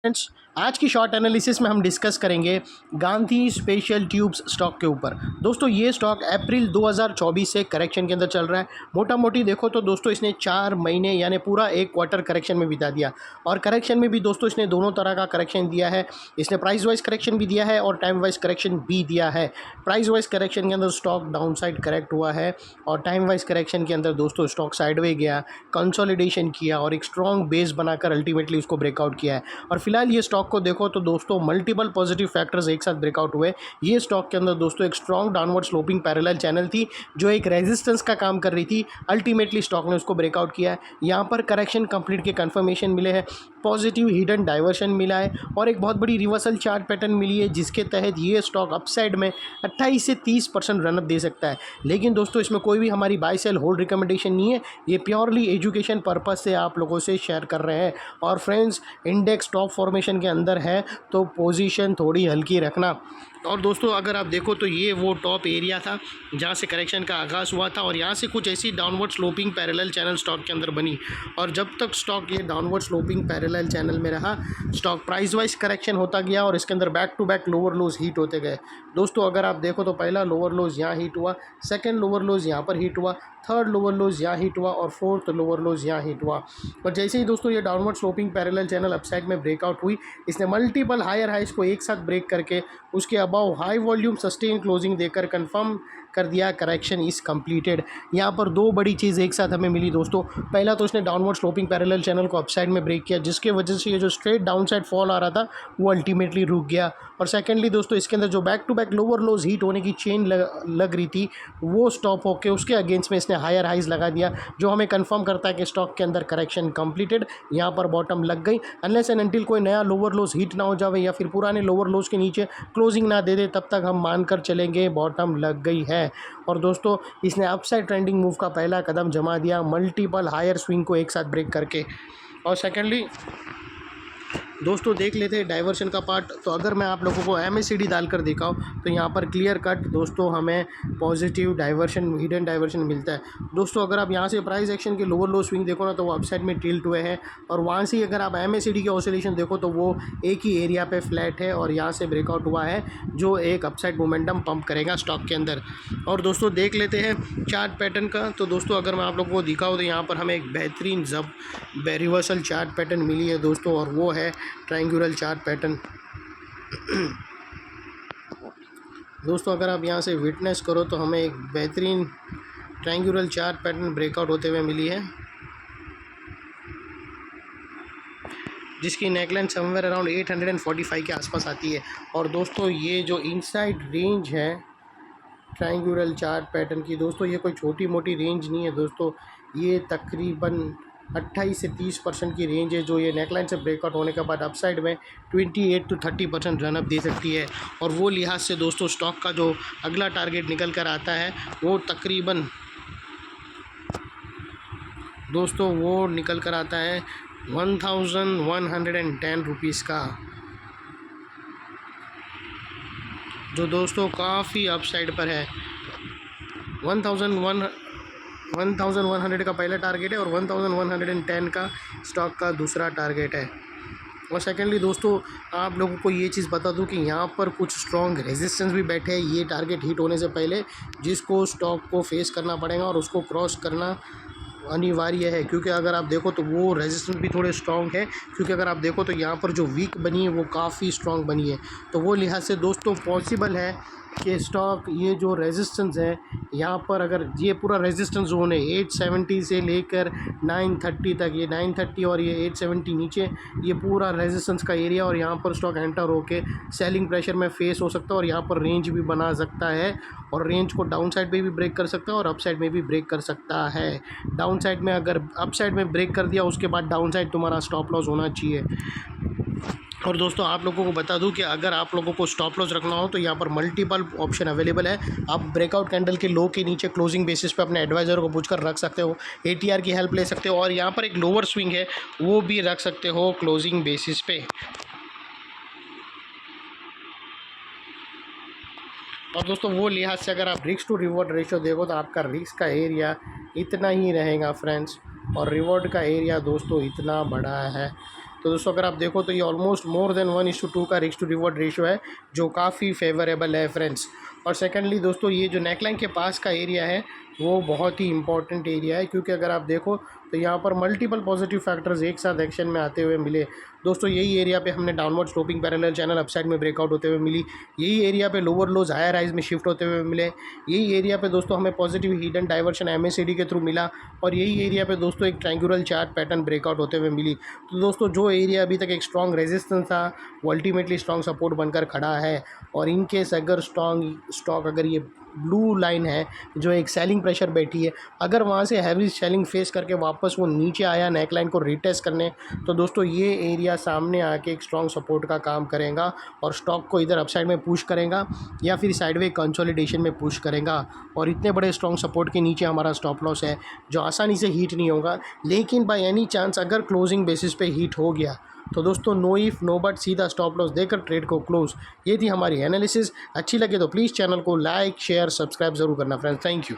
Friends, आज की short analysis में हम डिस्कस करेंगे गांधी स्पेशल ट्यूब्स स्टॉक के ऊपर। दोस्तों ये स्टॉक अप्रैल 2024 से करेक्शन के अंदर चल रहा है। मोटा मोटी देखो तो दोस्तों इसने 4 महीने यानी पूरा एक क्वार्टर करेक्शन में बिता दिया। और करेक्शन में भी दोस्तों इसने दोनों तरह का करेक्शन दिया है। इसने प्राइस वाइज करेक्शन भी दिया है और टाइम वाइज करेक्शन भी दिया है। प्राइस वाइज करेक्शन के अंदर स्टॉक डाउन साइड करेक्ट हुआ है और टाइम वाइज करेक्शन के अंदर दोस्तों स्टॉक साइडवे गया, कंसोलिडेशन किया और एक स्ट्रॉन्ग बेस बनाकर अल्टीमेटली उसको ब्रेकआउट किया है। और फिलहाल ये स्टॉक को देखो तो दोस्तों मल्टीपल पॉजिटिव फैक्टर्स एक साथ ब्रेकआउट हुए। ये स्टॉक के अंदर दोस्तों एक strong downward sloping parallel channel थी जो एक रेजिस्टेंस का काम कर रही थी। अल्टीमेटली स्टॉक ने उसको ब्रेकआउट किया है। यहाँ पर करेक्शन कंप्लीट के कंफर्मेशन मिले हैं, पॉजिटिव हिडन डाइवर्शन मिला है और एक बहुत बड़ी रिवर्सल चार्ट पैटर्न मिली है जिसके तहत ये स्टॉक अपसाइड में 28 से 30% रनअप दे सकता है। लेकिन दोस्तों इसमें कोई भी हमारी बाय सेल होल्ड रिकमेंडेशन नहीं है, ये प्योरली एजुकेशन पर्पस से आप लोगों से शेयर कर रहे हैं। और फ्रेंड्स, इंडेक्स टॉप फॉर्मेशन के अंदर है तो पोजीशन थोड़ी हल्की रखना। और दोस्तों अगर आप देखो तो ये वो टॉप एरिया था जहाँ से करेक्शन का आगाज़ हुआ था और यहाँ से कुछ ऐसी downward sloping parallel channel stock के अंदर बनी और जब तक स्टॉक ये डाउनवर्ड स्लोपिंग पैरेलल चैनल में रहा, स्टॉक प्राइस वाइज करेक्शन होता गया और इसके अंदर back to back lower lows hit होते गए। दोस्तों अगर आप देखो तो पहला लोअर लोज यहाँ हीट हुआ, सेकेंड लोअर लोज यहाँ पर हीट हुआ, थर्ड लोअर लोज यहाँ हीट हुआ और फोर्थ लोअर लोज यहाँ हीट हुआ। और जैसे ही दोस्तों ये downward sloping parallel channel upside में ब्रेकआउट हुई, इसने मल्टीपल हायर हाइज को एक साथ ब्रेक करके उसके above high volume sustain closing देकर कंफर्म कर दिया करेक्शन इज़ कंप्लीटेड। यहाँ पर दो बड़ी चीज़ एक साथ हमें मिली दोस्तों। पहला तो इसने डाउनवर्ड स्लोपिंग पैरेलल चैनल को अपसाइड में ब्रेक किया जिसके वजह से ये जो स्ट्रेट डाउन साइड फॉल आ रहा था वो अल्टीमेटली रुक गया। और सेकेंडली दोस्तों इसके अंदर जो back to back lower lows hit होने की चेन लग रही थी वो स्टॉप होकर उसके अगेंस्ट में इसने हायर हाइज लगा दिया, जो हमें कंफर्म करता है कि स्टॉक के अंदर करेक्शन कंप्लीटेड। यहाँ पर बॉटम लग गई। अनलेस एंड अनटिल कोई नया लोअर लोज हीट ना हो जाए या फिर पुराने लोअर लोज के नीचे क्लोजिंग ना दे दे, तब तक हम मानकर चलेंगे बॉटम लग गई है। और दोस्तों इसने अपसाइड ट्रेंडिंग मूव का पहला कदम जमा दिया मल्टीपल हायर स्विंग को एक साथ ब्रेक करके। और सेकेंडली दोस्तों देख लेते हैं डाइवर्शन का पार्ट। तो अगर मैं आप लोगों को MACD डालकर दिखाऊं तो यहाँ पर क्लियर कट दोस्तों हमें पॉजिटिव डाइवर्शन, हिडन डाइवर्शन मिलता है। दोस्तों अगर आप यहाँ से प्राइस एक्शन के लोअर लो स्विंग देखो ना तो वो अपसाइड में टिल्ट हुए हैं और वहाँ से अगर आप MACD के ऑसिलेशन देखो तो वो एक ही एरिया पे फ्लैट है और यहाँ से ब्रेकआउट हुआ है जो एक अपसाइड मोमेंटम पंप करेगा स्टॉक के अंदर। और देख लेते हैं चार्ट पैटर्न का। तो दोस्तों अगर मैं आप लोगों को दिखाऊँ तो यहाँ पर हमें एक बेहतरीन रिवर्सल चार्ट पैटर्न मिली है दोस्तों, और वो है ट्रायंगुलर चार्ट पैटर्न। दोस्तों अगर आप यहाँ से विटनेस करो तो हमें एक बेहतरीन ट्रायंगुलर चार्ट पैटर्न ब्रेकआउट होते हुए मिली है जिसकी नेकलाइन समवेयर अराउंड 845 के आसपास आती है। और दोस्तों ये जो इनसाइड रेंज है ट्रायंगुलर चार्ट पैटर्न की, दोस्तों ये कोई छोटी मोटी रेंज नहीं है दोस्तों, ये तकरीबन 28 से 30% की रेंज है जो ये नेकलाइन से ब्रेकआउट होने के बाद अपसाइड में 28 to 30% रनअप दे सकती है। और वो लिहाज से दोस्तों स्टॉक का जो अगला टारगेट निकल कर आता है वो तकरीबन दोस्तों वो निकल कर आता है 1110 रुपीज़ का, जो दोस्तों काफ़ी अपसाइड पर है। 1100 का पहला टारगेट है और 1110 का स्टॉक का दूसरा टारगेट है। और सेकेंडली दोस्तों आप लोगों को ये चीज़ बता दूं कि यहाँ पर कुछ स्ट्रॉन्ग रेजिस्टेंस भी बैठे हैं ये टारगेट हिट होने से पहले, जिसको स्टॉक को फेस करना पड़ेगा और उसको क्रॉस करना अनिवार्य है। क्योंकि अगर आप देखो तो वो रेजिस्टेंस भी थोड़े स्ट्रॉन्ग है, क्योंकि अगर आप देखो तो यहाँ पर जो वीक बनी है वो काफ़ी स्ट्रॉन्ग बनी है। तो वो लिहाज से दोस्तों पॉसिबल है कि स्टॉक ये जो रेजिस्टेंस है यहाँ पर, अगर ये पूरा रेजिस्टेंस जोन है 870 से लेकर 930 तक, ये 930 और ये 870 नीचे, ये पूरा रेजिस्टेंस का एरिया और यहाँ पर स्टॉक एंटर होके सेलिंग प्रेशर में फेस हो सकता है और यहाँ पर रेंज भी बना सकता है और रेंज को डाउन साइड पे भी ब्रेक कर सकता है और अप साइड में भी ब्रेक कर सकता है। डाउन साइड में अगर अप साइड में ब्रेक कर दिया उसके बाद डाउन साइड तुम्हारा स्टॉप लॉस होना चाहिए। और दोस्तों आप लोगों को बता दूं कि अगर आप लोगों को स्टॉप लॉस रखना हो तो यहाँ पर मल्टीपल ऑप्शन अवेलेबल है। आप ब्रेकआउट कैंडल के लो के नीचे क्लोजिंग बेसिस पे अपने एडवाइज़र को पूछकर रख सकते हो, ATR की हेल्प ले सकते हो और यहाँ पर एक लोअर स्विंग है वो भी रख सकते हो क्लोजिंग बेसिस पे। और दोस्तों वो लिहाज से अगर आप रिस्क टू रिवॉर्ड रेशो देखो तो आपका रिस्क का एरिया इतना ही रहेगा फ्रेंड्स, और रिवॉर्ड का एरिया दोस्तों इतना बड़ा है। तो दोस्तों अगर आप देखो तो ये ऑलमोस्ट मोर देन 1:2 का रिस्क टू रिवॉर्ड रेशियो है, जो काफ़ी फेवरेबल है फ्रेंड्स। और सेकेंडली दोस्तों ये जो नेकलाइन के पास का एरिया है वो बहुत ही इंपॉर्टेंट एरिया है, क्योंकि अगर आप देखो तो यहाँ पर मल्टीपल पॉजिटिव फैक्टर्स एक साथ एक्शन में आते हुए मिले। दोस्तों यही एरिया पे हमने downward sloping parallel channel upside में ब्रेकआउट होते हुए मिली, यही एरिया पे लोअर लोज हायर हाइज में शिफ्ट होते हुए मिले, यही एरिया पे दोस्तों हमें पॉजिटिव हिडन डाइवर्शन MACD के थ्रू मिला, और यही एरिया पे दोस्तों एक ट्रायंगुलर चार्ट पैटर्न ब्रेकआउट होते हुए मिली। तो दोस्तों जो एरिया अभी तक एक स्ट्रॉन्ग रेजिस्टेंस था वो अल्टीमेटली स्ट्रॉन्ग सपोर्ट बनकर खड़ा है। और इन केस अगर स्टॉक अगर ये ब्लू लाइन है जो एक सेलिंग प्रेशर बैठी है, अगर वहाँ से हैवी सेलिंग फेस करके वापस वो नीचे आया नेकलाइन को रिटेस्ट करने, तो दोस्तों ये एरिया सामने आके एक स्ट्रॉन्ग सपोर्ट का काम करेगा और स्टॉक को इधर अपसाइड में पुश करेगा या फिर साइडवे कंसोलिडेशन में पुश करेगा। और इतने बड़े स्ट्रॉन्ग सपोर्ट के नीचे हमारा स्टॉप लॉस है जो आसानी से हीट नहीं होगा, लेकिन बाय एनी चांस अगर क्लोजिंग बेसिस पे हीट हो गया तो दोस्तों नो इफ नो बट सीधा स्टॉप लॉस देकर ट्रेड को क्लोज। ये थी हमारी एनालिसिस। अच्छी लगे तो प्लीज़ चैनल को लाइक शेयर सब्सक्राइब ज़रूर करना फ्रेंड्स। Thank you.